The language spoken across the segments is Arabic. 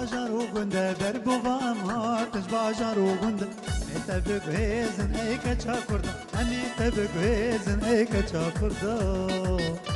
باجر و گنده در بوام هاتش باجر و گنده میت بگویزن ای کچا کرده میت بگویزن ای کچا کرده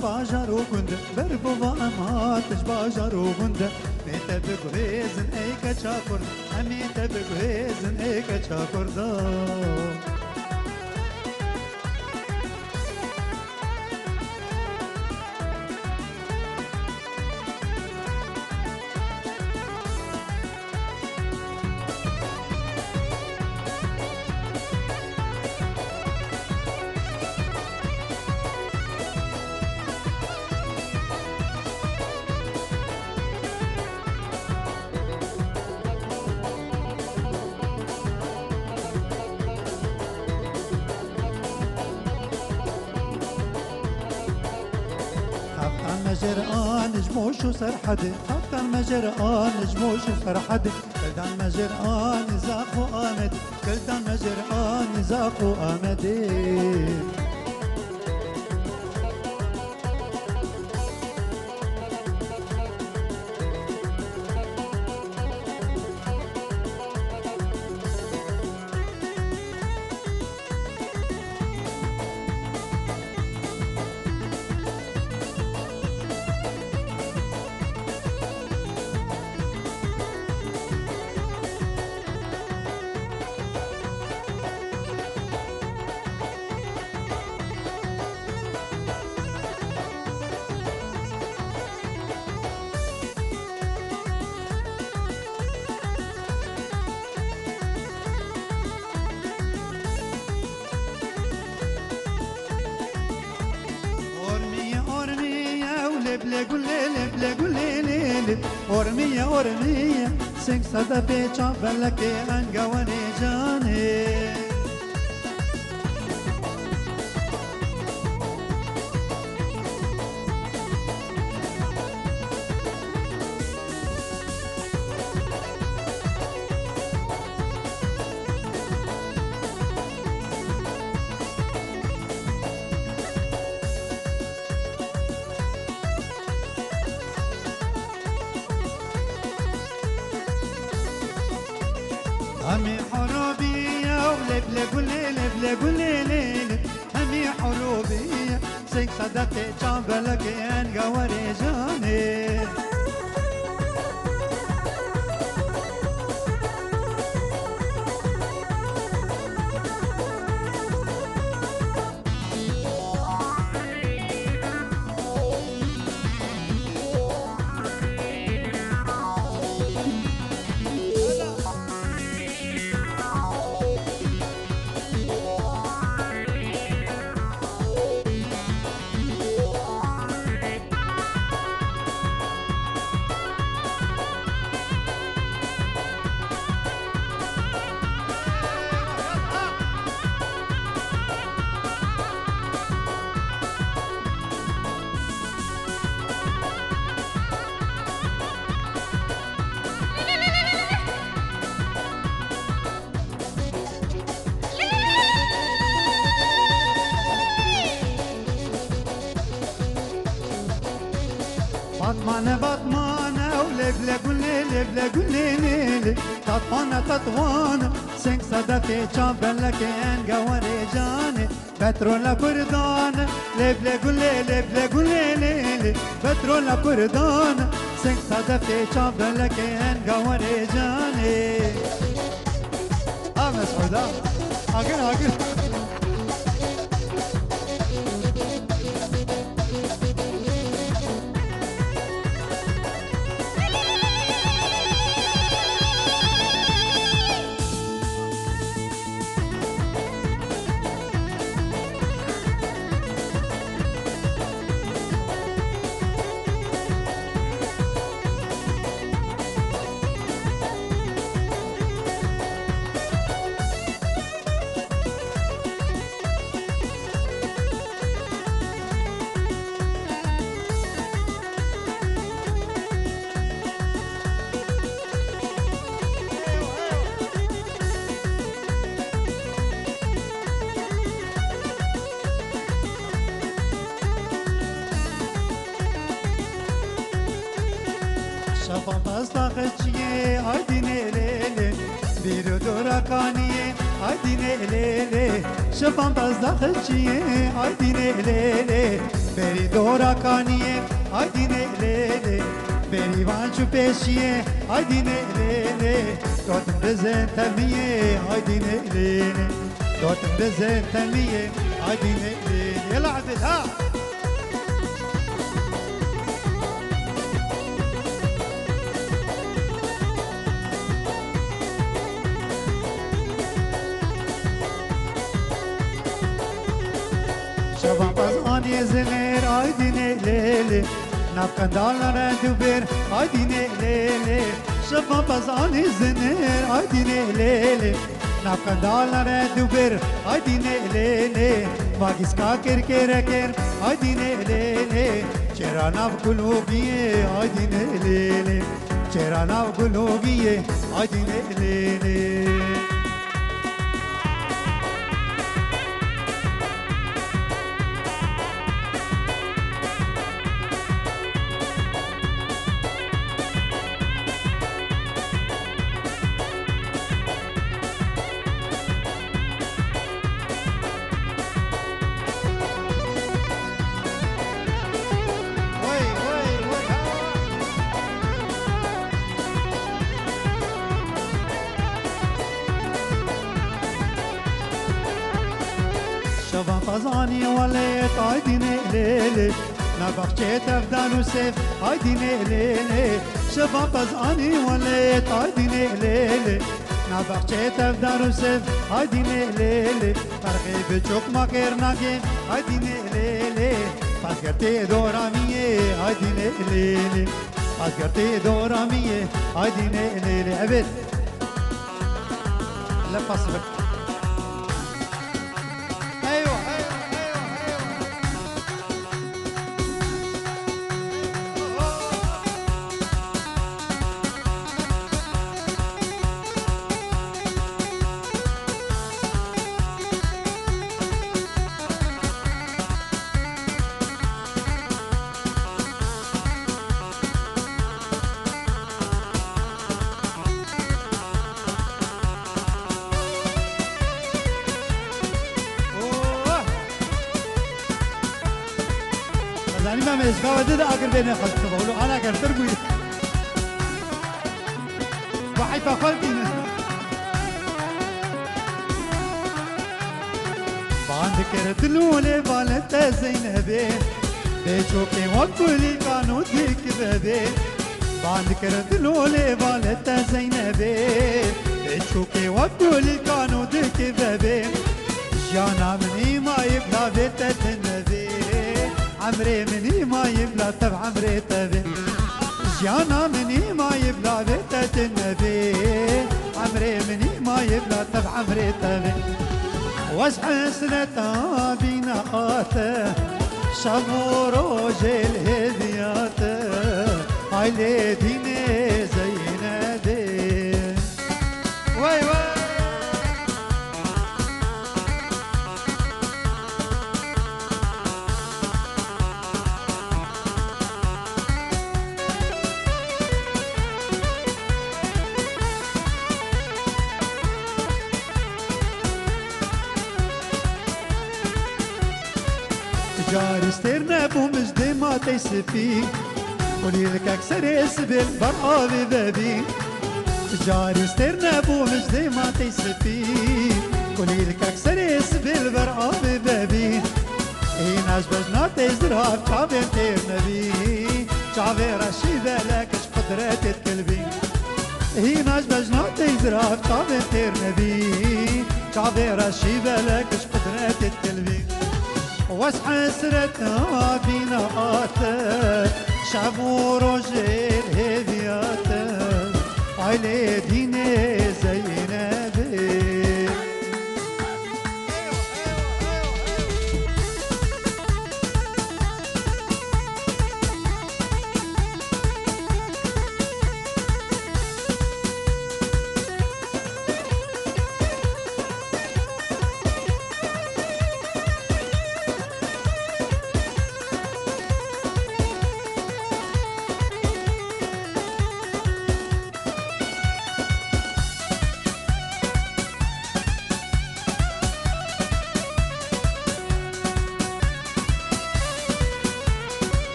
باجر و گنده بر بوا امهاتش باجر و گنده میت بگویزن ای کچا کرده میت بگویزن ای کچا کرده مجر آنج موشو سرحده خط المجر آنج موشو سرحده كلتان مجر آن زاخو آمد كلتان مجر آن زاخو آمده لبله قولي ليلي أورمية سنك صدى بيچا بلكي أنقواني جاني همي حروبية ولبلة قولي ليلي همي حروبية سيك صدقي جنبلك ينقوري جاني بطمانة ولبلة قولي ليلي تطوانة سنك صدى في جنبلك ينقوري جاني بترول كردانة لبلة قولي ليلي بترول كردانة سنك صدى في جنبلك ينقوري جاني مسعودة أقل شفا بستا خشيه عديني ليلي بيرو دورا كانيه عديني ليلي شفا بستا خشيه عديني ليلي بيري دورا كانيه عديني ليلي بيري وانشو بيشيه عديني ليلي توتم بزين تميه عديني ليلي توتم بزين تميه عديني ليلي يلا عبد ها شباب بزاني زغير عيديني ليلي نبقى دالنا ردوبير عيديني ليلي شباب بزاني زغير عيديني ليلي نبقى دالنا ردوبير عيديني ليلي باقيس كاكر كيركير عيديني ليلي چرانا بقلوبيه عيديني ليلي چرانا بقلوبيه عيديني ليلي شباب فزاني وليت عيديني ليلي نبخشيت افدان وسيف عيديني ليلي شباب فزاني وليت عيديني ليلي نبخشيت افدان وسيف عيديني ليلي فرقي بچوك ما كير ناكي عيديني ليلي فاسكرتي دورامية عيديني ليلي فاسكرتي دورامية عيديني ليلي عبد لا فاصلك زاني ما مشكا ودد اگر بين خلص بقولوا انا اگر تربوي وحي فخلتي باندكر دلولي بالت زينبي بيشوكي وقولي كانوا ديك بابي باندكر دلولي بالت زينبي بيشوكي وقولي كانوا ديك بابي جانا مني ما يبلا بيت النبي عمري مني ما يبلا تب عمري تبي جانا مني ما يبلا بيت النبي عمري مني ما يبلا تب عمري تبي واش حسنة بينا آته شمو روجي الهديات عيلي ديني زينبي واي واي جاري سترنا بو مجدي ما تيسفي قولي لك اكسر يسبل برقابي بابي جاري سترنا بو مجدي ما تيسفي قولي لك اكسر يسبل برقابي بابي هيناش بجنا تيزراب شعبين تير نبي شعبي رشي بالك اش قدرات الكلبي هيناش بجنا تيزراب شعبين تير نبي شعبي رشي بالك اش قدرات الكلبي واس حسرتنا بينا آتت شعب وروجي الهديات عيلي ديني زينبي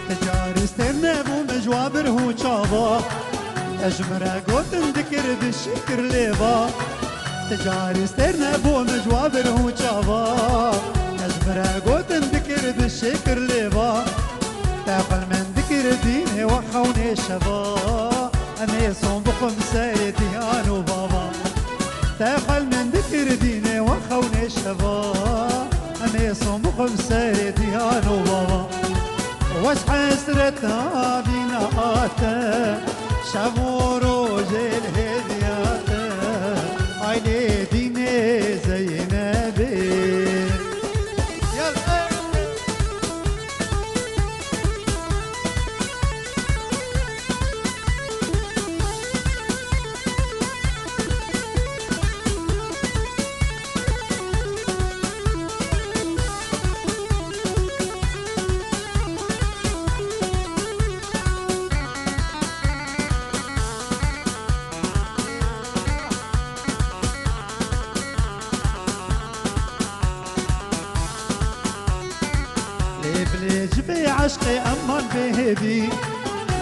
تجاري سترنبو مجوابر هو چاوا اجمرا قوتن ذكر بالشكر ليبا تجاري سترنبو مجوابر هو چاوا اجمرا قوتن ذكر بالشكر ليبا تاقل من ذكر ديني وخوني شبا انا يصوم بخم سيدي انو بابا تاقل من ذكر ديني وخوني شبا انا يصوم بخم سيدي انو بابا وش حسرتها بينا آتا شبو روج الهديات عيني ديني زينبي جبي عشقي أمان بهبي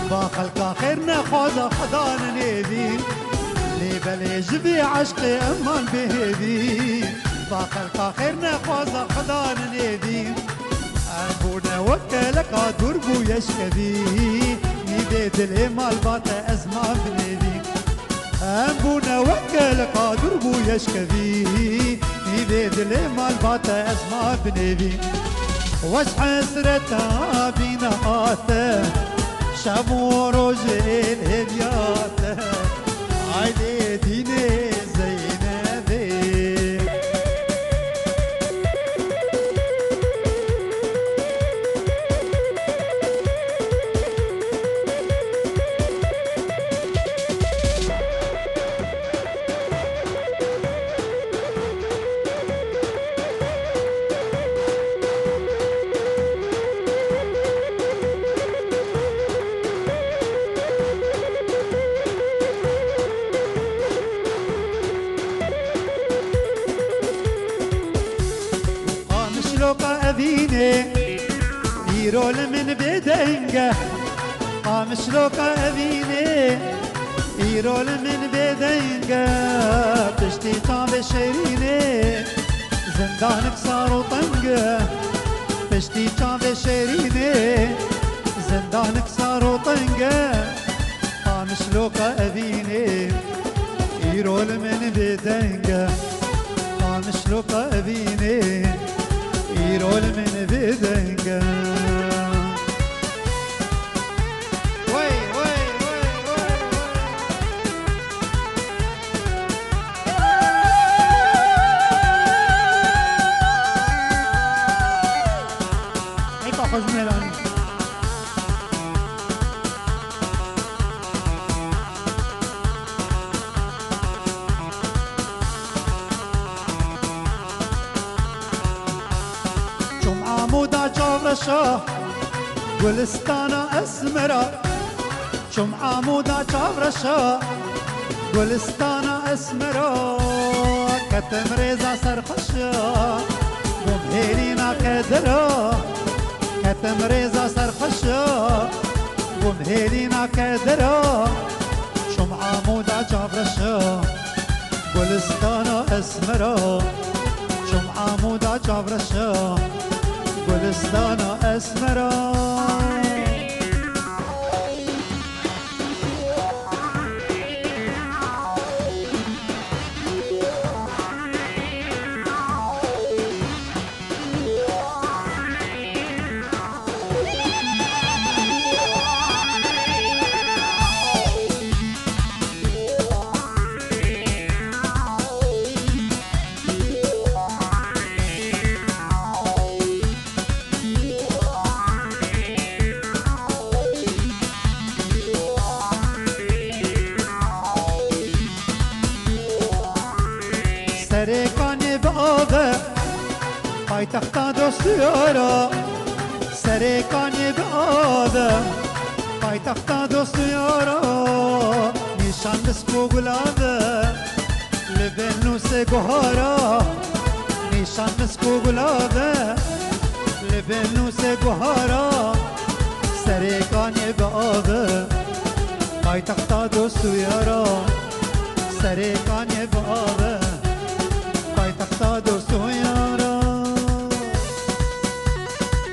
باخلق خيرنا خوزا خدانا نبي لي بلي جبي عشقي أمان بهبي باخلق خيرنا خوزا خدانا نبي أبونا وكلك عدور بو يشكبي نبيت الإمال باتا أزمان بنبي أبونا وكلك عدور بو يشكبي نبيت الإمال باتا أزمان بنبي وش حسرتها بينا آتا شبو روج الهديات عيدي ديني زينبي شلوقا أبيني يرول من بدنجة قام شلوقا أبيني يرول من بدنجة تشتي طعم شيريني زندانك صاروا طنجة تشتي طعم شيريني زندانك صاروا طنجة قام شلوقا أبيني يرول من بدنجة قام شلوقا أبيني يرول من بدنجة وي وي وي وي هيك خوش ميلان مودا چاورشا گلستانا اسمرا جمعه مودا چاورشا گلستانا اسمرا کتم ریزا سرخشا بمهیلینا کدرا کتم ریزا سرخشا بمهیلینا کدرا جمعه مودا چاورشا گلستانا اسمرا جمعه مودا چاورشا گلستان اسمرا سرکانی بابه پایتختا دوستیارا سرکانی بابه پایتختا دوستیارا نیشان بسکو گلابه لبنوس گوهارا نیشان بسکو گلابه لبنوس گوهارا سر دوستویارا سرکانی بابه پایتختا دوستویارا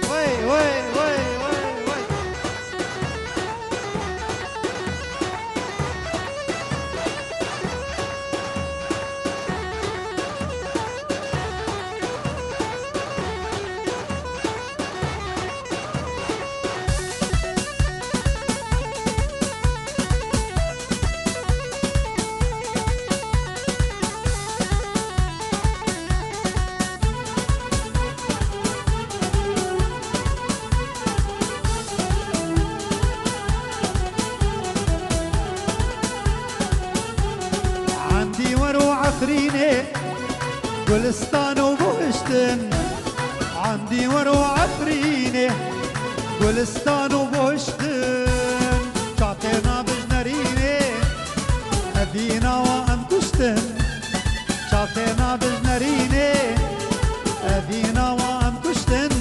وای وای وای وای وای عندي ورو عفرينه گلستان و بهشتن عندي ورو عفرينه گلستان و بهشتن چاکنا بجنرینه ابینا و ام کشتن چاکنا بجنرینه ابینا و ام کشتن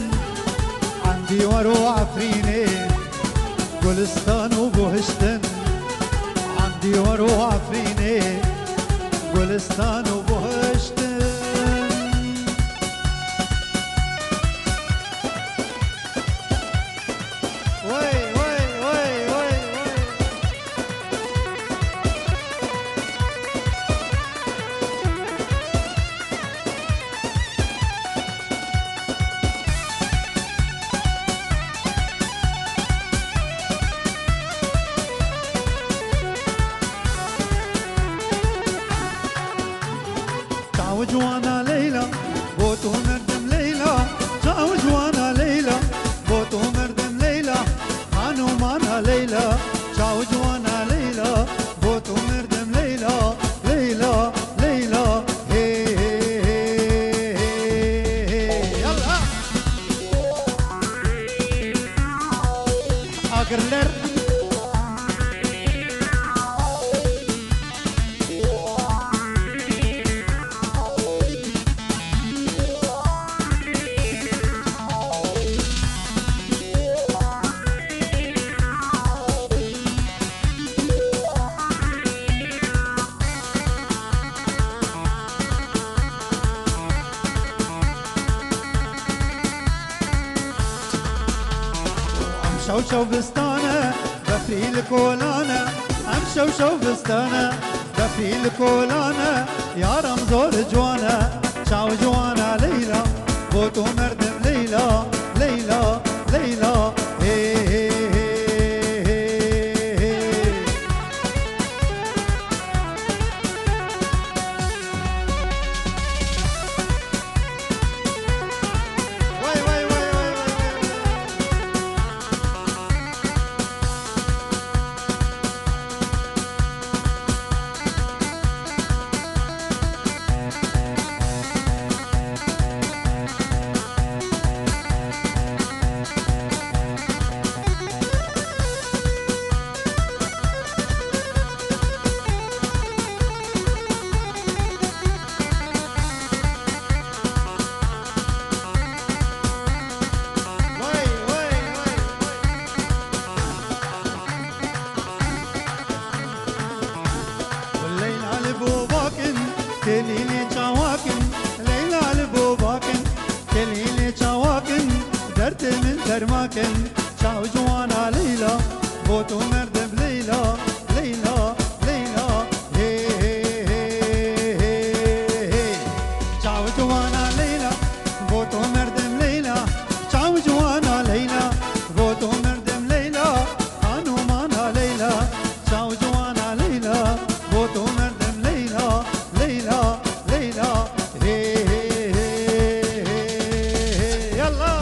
عندي ورو عفرينه گلستان و بهشتن عندي ورو عفرينه گلستان و بهشتن وای وای وای وای تعوج وانا ليلى بوتو مردم ليلى تعوج وانا ليلى بوتو مردم ليلى خانو مانا ليلى تعوج وانا ليلى بوتو مردم ليلى ليلى ليلى هي هي هي يلا اقرلر شو بستانه بفري الكولانه شو بستانه بفري الكولانه يا رمزور جوانا شاو جوانا ليلى بوتو مردم ليلى ليلى ليلى هي هي كليلي جواكن ليلى البوباكن كليلي جواكن درت من درماكن شاو جوانا ليلى بوتو مردم ليلى ليلى ليلى هي هي هي شاو جوانا ليلى بوتو مردم ليلى شاو جوانا ليلى بوتو مردم ليلى خانو مانا ليلى شاو جوانا ليلى بوتو مردم ليلى ليلى ليلى هي هي يلا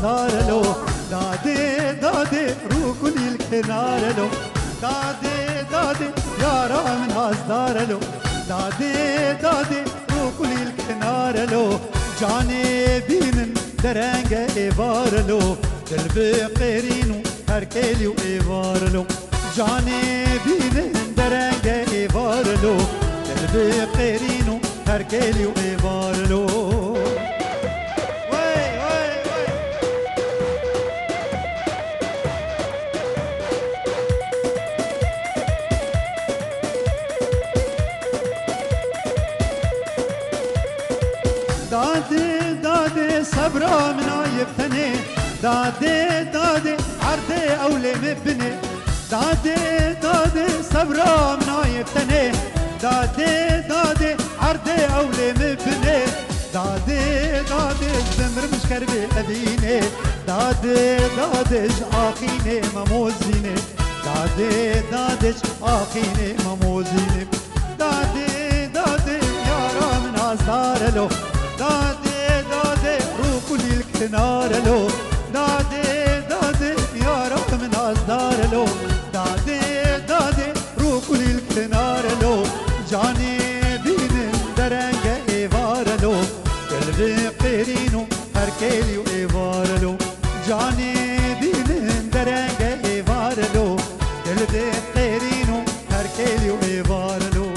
ازدارلو دادي دادي روكل الكنارلو دادي دادي يارا من ازدارلو دادي دادي روكل الكنارلو جاني بينن درنگه ایوارلو دل بقرینو هر کلیو ایوارلو جاني بينن درنگه ایوارلو دل بقرینو هر کلیو ایوارلو دادي دادي صبرا من عيبتني دادي دادي عرضي أولي مبني دادي دادي صبرا من عيبتني دادي دادي عرضي أولي مبني دادي دادي الزمر مش كربي أبيني دادي دادي آخيني مموزيني دادي دادي آخيني مموزيني دادي دادي يارا من أصدارلو دادي دادي روكل الكنارلو دادي دادي يارا من أصدارلو دادي دادي روكل الكنارلو جاني بينن درنگه ایوارلو قلبي قيرينو هر كيليو ایوارلو جاني بينن درنگه ایوارلو قلبي قيرينو هر كيليو ایوارلو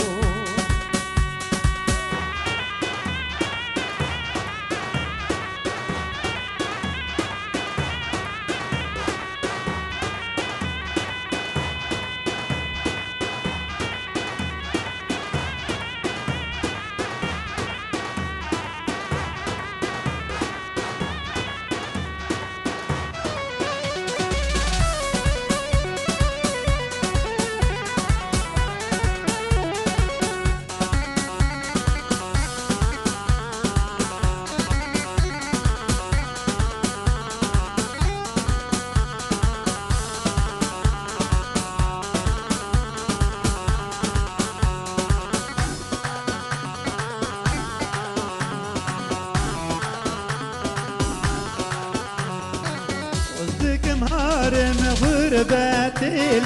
مهارم غربتي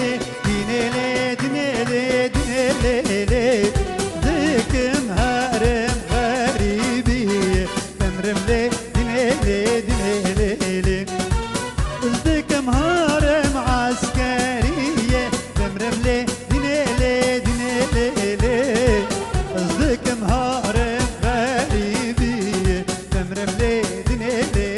دينيلي دينيلي دينيلي ذيك مهارم غريبي تمرملي دينيلي دينيلي ذيك مهارم عسكرية تمرملي دينيلي دينيلي ذيك مهارم غريبي تمرملي دينيلي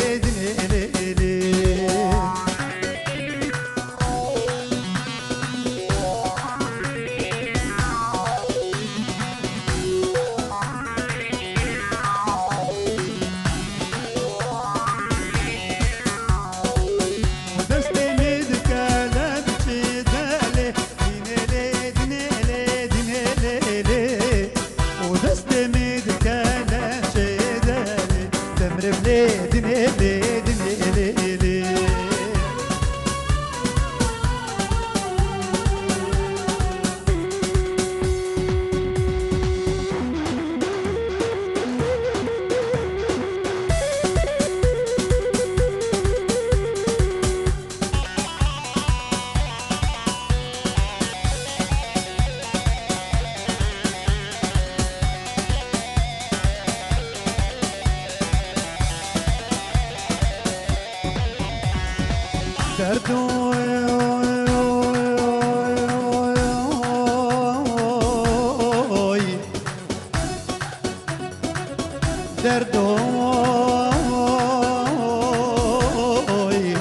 دردوي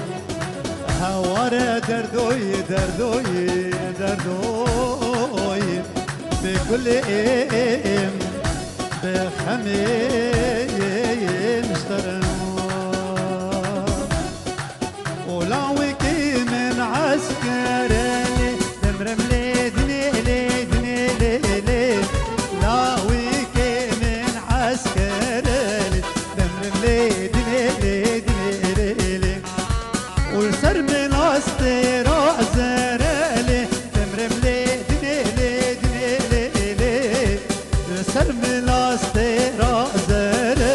هوارة دردوي دردوي دردوي بكل إيم بخمين اشتروا ولاوكي من عسكري دمرملي دنيلي دنيلي لاوكي من عسكري دمرملي دنيلي دنيلي والسر من أسطير زرالي دمرملي دنيلي دنيلي السر من أسطير زرالي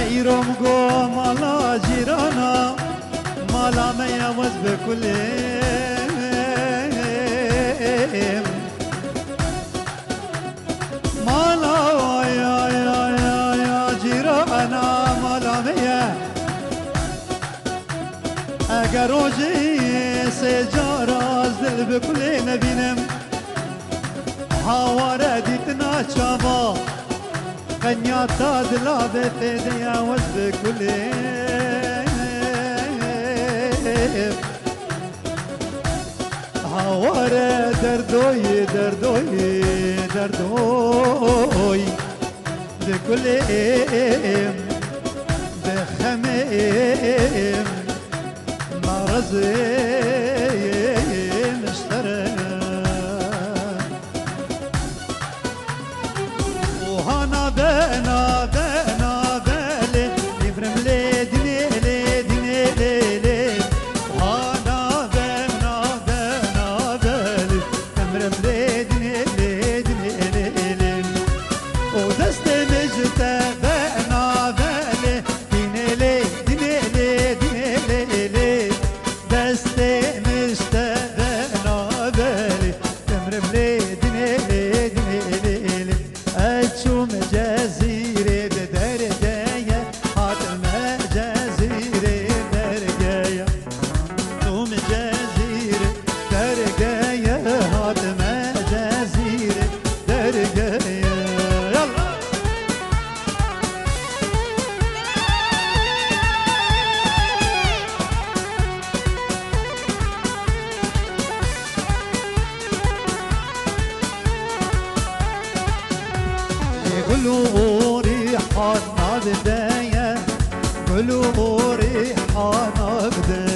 ایروم گو مالا جیرانا مالا میوز بکلیم مالا یا جیرانا مالا میا اگر روزی سجار از دل بکلی نبینم هاواره دیتنا چاوا قنياتا دلابة تديا وزبكولي هاوارة دردوي دردوي دردوي بكولي بخميم مرزي مشترك بنا بنا بالي يبرم لي دني لي دني لي لي وانا بنا بنا بالي يبرم لي دني لي دني لي لي ودست مجتا بنا بالي دني لي دني لي دني لي لي دست مجتا بنا بالي يبرم لي دني لي دني لي لي أشوم جزيرة بدرجاية حاتم جزيرة بدرجاية شوم جزيرة درجاية حاتم جزيرة درجاية يلا قولوا ريحان بداية قولوا ريحان بداية